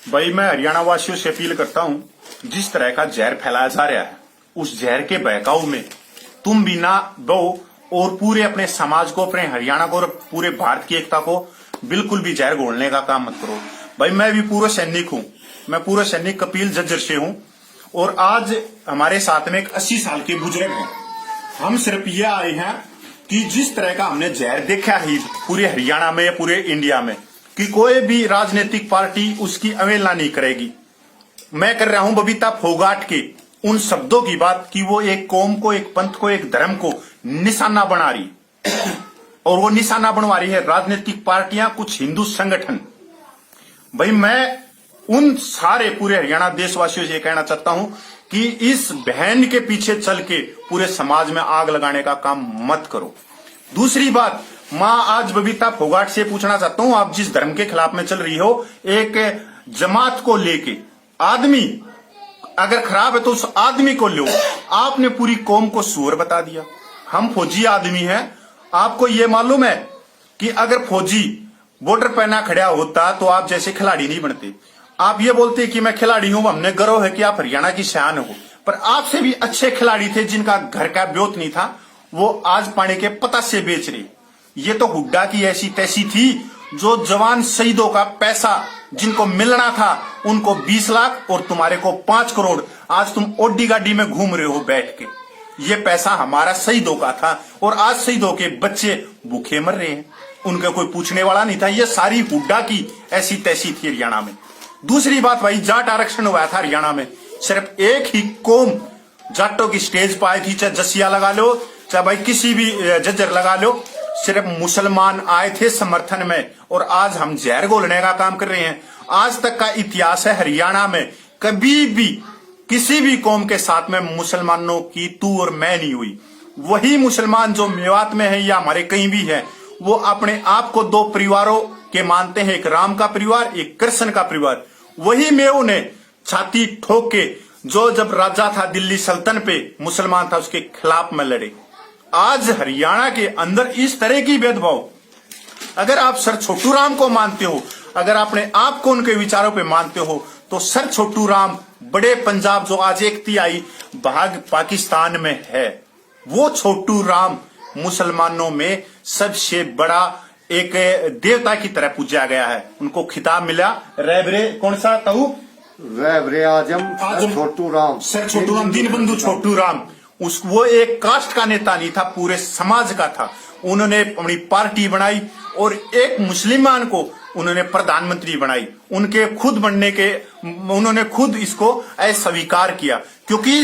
भाई मैं हरियाणा वासियों से अपील करता हूं, जिस तरह का जहर फैलाया जा रहा है उस जहर के बहकाव में तुम भी ना दो और पूरे अपने समाज को, अपने हरियाणा को और पूरे भारत की एकता को बिल्कुल भी जहर घोलने का काम मत करो। भाई मैं भी पूर्व सैनिक हूं, मैं पूर्व सैनिक कपिल झज्जर से हूं और आज हमारे साथ में एक 80 साल के बुजुर्ग हैं। हम सिर्फ ये आए हैं कि जिस तरह का हमने जहर देखा है पूरे हरियाणा में या पूरे इंडिया में कि कोई भी राजनीतिक पार्टी उसकी अवहेलना नहीं करेगी। मैं कर रहा हूं बबीता फोगाट के उन शब्दों की बात कि वो एक कौम को, एक पंथ को, एक धर्म को निशाना बना रही और वो निशाना बनवा रही है राजनीतिक पार्टियां, कुछ हिंदू संगठन। भाई मैं उन सारे पूरे हरियाणा देशवासियों से कहना चाहता हूं कि इस बहन के पीछे चल के पूरे समाज में आग लगाने का काम मत करो। दूसरी बात, मां आज बबीता फोगाट से पूछना चाहता हूं, आप जिस धर्म के खिलाफ में चल रही हो, एक जमात को लेके, आदमी अगर खराब है तो उस आदमी को लो। आपने पूरी कौम को सुअर बता दिया। हम फौजी आदमी हैं, आपको ये मालूम है कि अगर फौजी बॉर्डर पर ना खड़ा होता तो आप जैसे खिलाड़ी नहीं बनते। आप ये बोलते कि मैं खिलाड़ी हूं, हमने गर्व है कि आप हरियाणा की शान हो, पर आपसे भी अच्छे खिलाड़ी थे जिनका घर का ब्योत नहीं था, वो आज पानी के पता से बेच रहे। ये तो हुड्डा की ऐसी तैसी थी जो जवान शहीदों का पैसा जिनको मिलना था उनको 20 लाख और तुम्हारे को 5 करोड़, आज तुम ओडी गाड़ी में घूम रहे हो बैठ के। ये पैसा हमारा शहीदों का था और आज शहीदों के बच्चे भूखे मर रहे हैं, उनका कोई पूछने वाला नहीं था। ये सारी हुड्डा की ऐसी तैसी थी हरियाणा में। दूसरी बात भाई, जाट आरक्षण हुआ था हरियाणा में, सिर्फ एक ही कौम जाटों की स्टेज पर आई थी, चाहे जसिया लगा लो, चाहे भाई किसी भी झज्जर लगा लो, सिर्फ मुसलमान आए थे समर्थन में और आज हम जहर घोलने का काम कर रहे हैं। आज तक का इतिहास है हरियाणा में कभी भी किसी भी कौम के साथ में मुसलमानों की तू और मैं नहीं हुई। वही मुसलमान जो मेवात में है या हमारे कहीं भी है, वो अपने आप को 2 परिवारों के मानते हैं, एक राम का परिवार, एक कृष्ण का परिवार। वही मेव ने छाती ठोक के जो जब राजा था दिल्ली सल्तन पे, मुसलमान था, उसके खिलाफ में लड़े। आज हरियाणा के अंदर इस तरह की भेदभाव, अगर आप सर छोटू राम को मानते हो, अगर अपने आप को उनके विचारों पे मानते हो, तो सर छोटू राम बड़े पंजाब जो आज एकती आई भाग पाकिस्तान में है, वो छोटू राम मुसलमानों में सबसे बड़ा एक देवता की तरह पूजा गया है। उनको खिताब मिला रहबरे कौन सा ताऊ, रहबरे आजम छोटू राम, सर छोटू राम, दीनबंधु छोटू राम। वो एक कास्ट का नेता नहीं था, पूरे समाज का था। उन्होंने अपनी पार्टी बनाई और एक मुसलमान को उन्होंने प्रधानमंत्री बनाई। उनके खुद बनने के उन्होंने खुद इसको अस्वीकार किया, क्योंकि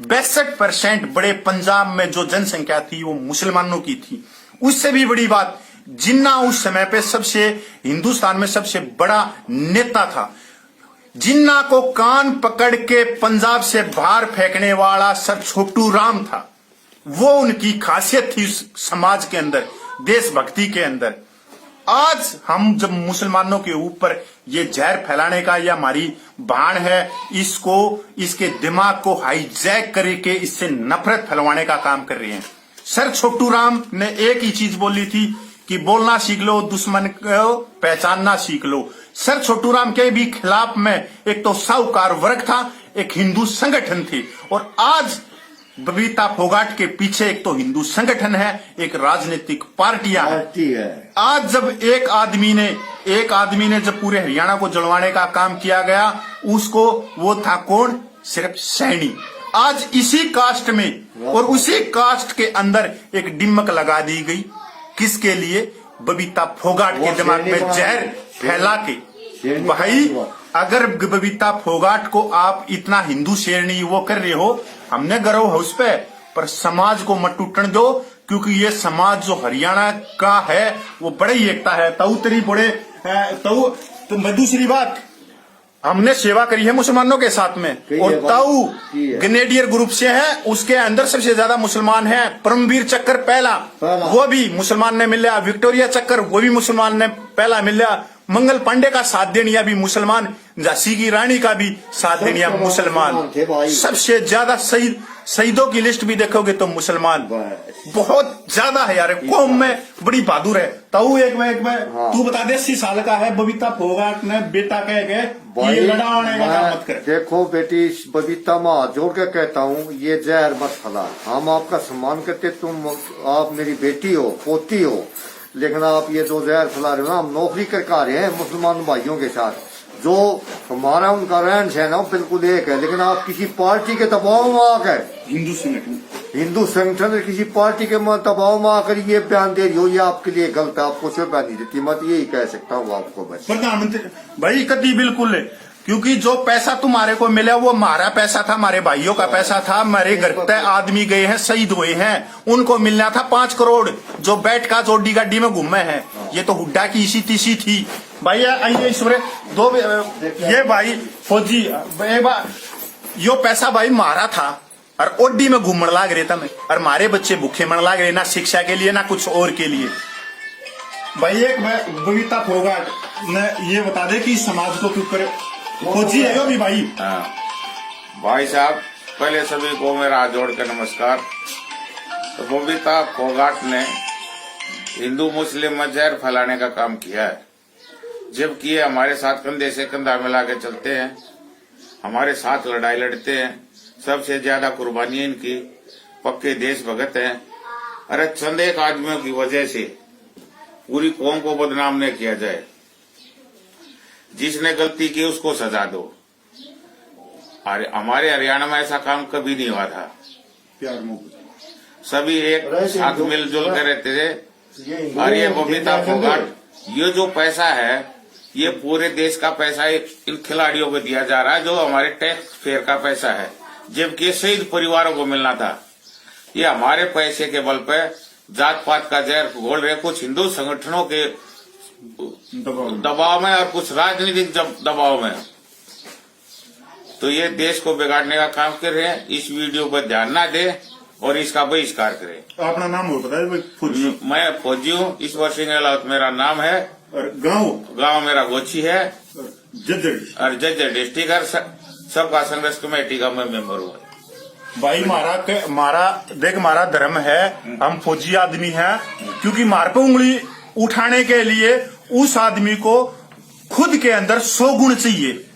62% बड़े पंजाब में जो जनसंख्या थी वो मुसलमानों की थी। उससे भी बड़ी बात, जिन्ना उस समय पे सबसे हिंदुस्तान में सबसे बड़ा नेता था। जिन्ना को कान पकड़ के पंजाब से बाहर फेंकने वाला सर छोटू राम था। वो उनकी खासियत थी उस समाज के अंदर, देशभक्ति के अंदर। आज हम जब मुसलमानों के ऊपर ये जहर फैलाने का या हमारी बाण है, इसको इसके दिमाग को हाईजैक करके इससे नफरत फैलवाने का काम कर रहे हैं। सर छोटू राम ने एक ही चीज बोली थी कि बोलना सीख लो, दुश्मन को पहचानना सीख लो। सर छोटू राम के भी खिलाफ में एक तो साहूकार वर्ग था, एक हिंदू संगठन थे, और आज बबीता फोगाट के पीछे एक तो हिंदू संगठन है, एक राजनीतिक पार्टियां है। आज जब एक आदमी ने जब पूरे हरियाणा को जलवाने का काम किया गया, उसको वो था कौन, सिर्फ सैनी। आज इसी कास्ट में और उसी कास्ट के अंदर एक डिमक लगा दी गई, किसके लिए, बबीता फोगाट के दिमाग में जहर फैला के। भाई अगर बबीता फोगाट को आप इतना हिंदू शेरनी वो कर रहे हो, हमने गर्व है उस पर समाज को मत टूटने दो, क्योंकि ये समाज जो हरियाणा का है वो बड़े ही एकता है। ताऊ तेरी बड़े तो दूसरी बात, हमने सेवा करी है मुसलमानों के साथ में, और ताऊ ग्रेनेडियर ग्रुप से है, उसके अंदर सबसे ज्यादा मुसलमान है। परमवीर चक्कर पहला वो भी मुसलमान ने मिला, विक्टोरिया चक्कर वो भी मुसलमान ने पहला मिला, मंगल पांडे का साथ देनिया भी मुसलमान, झांसी की रानी का भी साथ देनिया मुसलमान। सबसे ज्यादा शहीदों की लिस्ट भी देखोगे तो मुसलमान बस। बहुत ज्यादा है यार, कौम में बड़ी बहादुर है। ताऊ एक में हाँ। तू बता दे, 80 साल का है, बबीता फोगाट ने बेटा कह के ये लड़ाने का काम मत कर। देखो बेटी, बबीता माँ जोड़ के कहता हूँ, ये जहर मत फैला। हम आपका सम्मान करते, तुम आप मेरी बेटी हो, पोती हो, लेकिन आप ये जो जहर फैला रहे हो ना, हम नौकरी करके आ रहे हैं मुसलमान भाइयों के साथ। जो हमारा उनका रहन सहन है बिल्कुल एक है, लेकिन आप किसी पार्टी के दबाव में आकर, हिंदू संगठन किसी पार्टी के दबाव में आकर ये बयान दे रही हो, ये आपके लिए गलत है। आपको शोभा नहीं देती, मत यही कह सकता हूँ आपको बस। प्रधानमंत्री भाई कति बिल्कुल है, क्योंकि जो पैसा तुम्हारे को मिला वो हमारा पैसा था, हमारे भाइयों का पैसा था। मेरे घर तक आदमी गए हैं, शहीद हुए हैं, उनको मिलना था 5 करोड़, जो बैठ का जोडी गाड़ी में घूमे हैं। ये तो हुड्डा की इसी तीसी थी भाई। आइए ईश्वर दो, ये भाई फौजी यो पैसा भाई मारा था और ओडी में घूमने लाग रहे था मैं, और हमारे बच्चे भूखे मर लाग रहे, ना शिक्षा के लिए ना कुछ और के लिए। भाई एक बबीता फोगाट ने ये बता दे कि समाज को क्यों करे, फौजी है भी भाई। हाँ भाई साहब, पहले सभी को मेरा हाथ जोड़ कर नमस्कार। तो बबीता फोगाट ने हिंदू मुस्लिम में जहर फैलाने का काम किया है, जबकि ये हमारे साथ कंधे से कंधा मिला के चलते हैं, हमारे साथ लड़ाई लड़ते हैं, सबसे ज्यादा कुर्बानी इनकी, पक्के देशभगत हैं। अरे चंद एक आदमियों की वजह से पूरी कौम को बदनाम न किया जाए। जिसने गलती की उसको सजा दो। अरे हमारे हरियाणा में ऐसा काम कभी नहीं हुआ था। सभी एक साथ मिलजुल कर रहते थे। और ये बबीता फोगाट, ये जो पैसा है ये पूरे देश का पैसा इन खिलाड़ियों को दिया जा रहा है, जो हमारे टैक्स फेयर का पैसा है, जबकि शहीद परिवारों को मिलना था। ये हमारे पैसे के बल पे जात पात का जहर घोल रहे, कुछ हिंदू संगठनों के दबाव में और कुछ राजनीतिक दबाव में। तो ये देश को बिगाड़ने का काम कर रहे हैं। इस वीडियो पर ध्यान न दे और इसका बहिष्कार करें। अपना नाम हो पता है? मैं फौजी हूँ, ईश्वर सिंह गहलोत मेरा नाम है, और गांव मेरा गोची है, और जज्जर डिस्ट्रिक्ट और सबका संघर्ष कमेटी का मैं मेंबर हूँ। भाई मारा धर्म है, हम फौजी आदमी हैं, क्योंकि मार पे उंगली उठाने के लिए उस आदमी को खुद के अंदर 100 गुण चाहिए,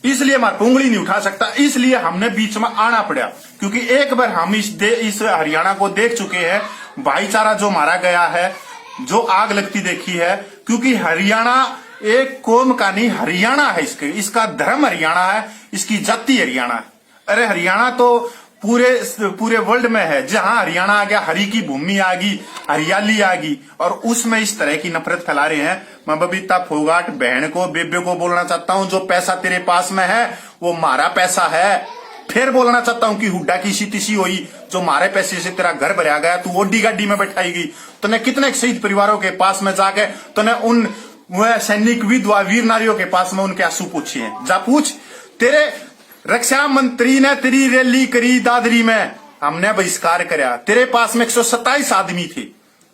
इसलिए हमारे पे उंगली नहीं उठा सकता। इसलिए हमने बीच में आना पड़ा, क्योंकि एक बार हम इस हरियाणा को देख चुके हैं, भाईचारा जो मारा गया है, जो आग लगती देखी है। क्योंकि हरियाणा एक कौम का नहीं, हरियाणा है, इसका धर्म हरियाणा है, इसकी जाति हरियाणा है। अरे हरियाणा तो पूरे वर्ल्ड में है। जहां हरियाणा आ गया, हरी की भूमि आ गई, हरियाली आ गई, और उसमें इस तरह की नफरत फैला रहे हैं। मैं बबीता फोगाट बहन को, बेबे को बोलना चाहता हूं, जो पैसा तेरे पास में है वो हमारा पैसा है। फिर बोलना चाहता हूं कि हुड्डा की सीतीसी हुई, जो हमारे पैसे से तेरा घर भरा गया, तू ओडी गाड़ी में बैठाई गई। तूने कितने शहीद परिवारों के पास में जाके तूने उन सैनिक विधवा वीर नारियों के पास में उनके आंसू पूछे हैं? जा पूछ। तेरे रक्षा मंत्री ने तेरी रैली करी दादरी में, हमने बहिष्कार कराया। तेरे पास में 127 आदमी थे,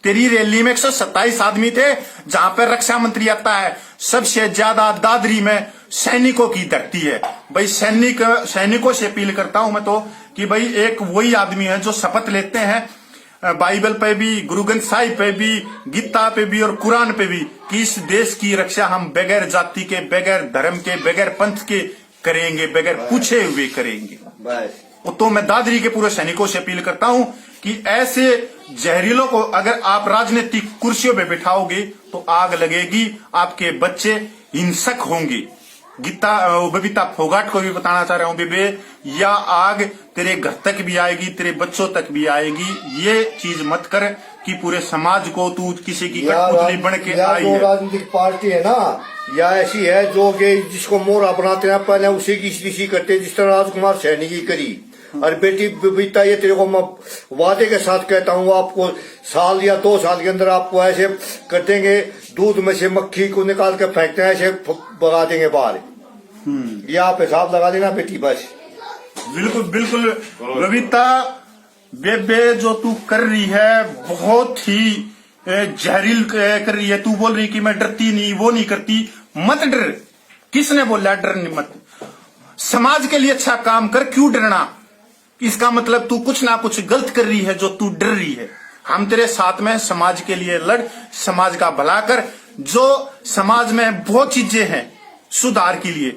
तेरी रैली में 127 आदमी थे, जहां पर रक्षा मंत्री आता है। सबसे ज्यादा दादरी में सैनिकों की धरती है। भाई सैनिकों से अपील करता हूं मैं तो कि भाई एक वही आदमी है जो शपथ लेते हैं बाइबल पे भी, गुरु ग्रंथ साहिब पे भी, गीता पे भी और कुरान पे भी, कि इस देश की रक्षा हम बगैर जाति के, बगैर धर्म के, बगैर पंथ के करेंगे, बगैर पूछे हुए करेंगे। तो मैं दादरी के पूरे सैनिकों से अपील करता हूं कि ऐसे जहरीलों को अगर आप राजनीतिक कुर्सियों पे बिठाओगे तो आग लगेगी, आपके बच्चे हिंसक होंगे। बबीता फोगाट को भी बताना चाह रहा हूं, बेबे, या आग तेरे घर तक भी आएगी, तेरे बच्चों तक भी आएगी। ये चीज मत कर कि पूरे समाज को तू किसी की कठपुतली बन के आई है। राजनीतिक पार्टी है ना, या ऐसी है जो कि जिसको मोरा बनाते हैं, पहले उसी की इसी करते, जिस तरह राजकुमार सैनी की करी। और बेटी बबीता, ये तेरे को मैं वादे के साथ कहता हूँ, आपको साल या 2 साल के अंदर आपको ऐसे कर देंगे, दूध में से मक्खी को निकाल के फेंकते हैं, ऐसे भगा देंगे बाहर। ये आप हिसाब लगा देना बेटी, बस। बिल्कुल बिल्कुल बबीता बेबे, जो तू कर रही है बहुत ही जहरील कर रही है। तू बोल रही कि मैं डरती नहीं, वो नहीं करती, मत डर। किसने बोला डर नहीं? मत, समाज के लिए अच्छा काम कर, क्यों डरना? इसका मतलब तू कुछ ना कुछ गलत कर रही है जो तू डर रही है। हम तेरे साथ में समाज के लिए लड़, समाज का भला कर। जो समाज में बहुत चीजें हैं सुधार के लिए,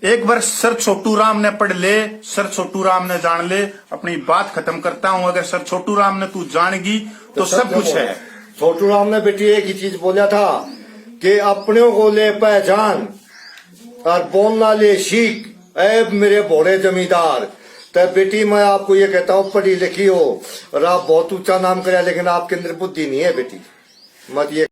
एक बार सर छोटू राम ने पढ़ ले, सर छोटू राम ने जान ले। अपनी बात खत्म करता हूं, अगर सर छोटू राम ने तू जानेगी तो सब कुछ है। छोटू राम ने बेटी एक ही चीज बोला था कि अपने को ले पहचान और बोलना ले सीख, ऐ मेरे भोले जमींदार। तो बेटी मैं आपको ये कहता हूँ, पढ़ी लिखी हो और आप बहुत ऊंचा नाम करे, लेकिन आपके अंदर बुद्धि नहीं है बेटी। मत ये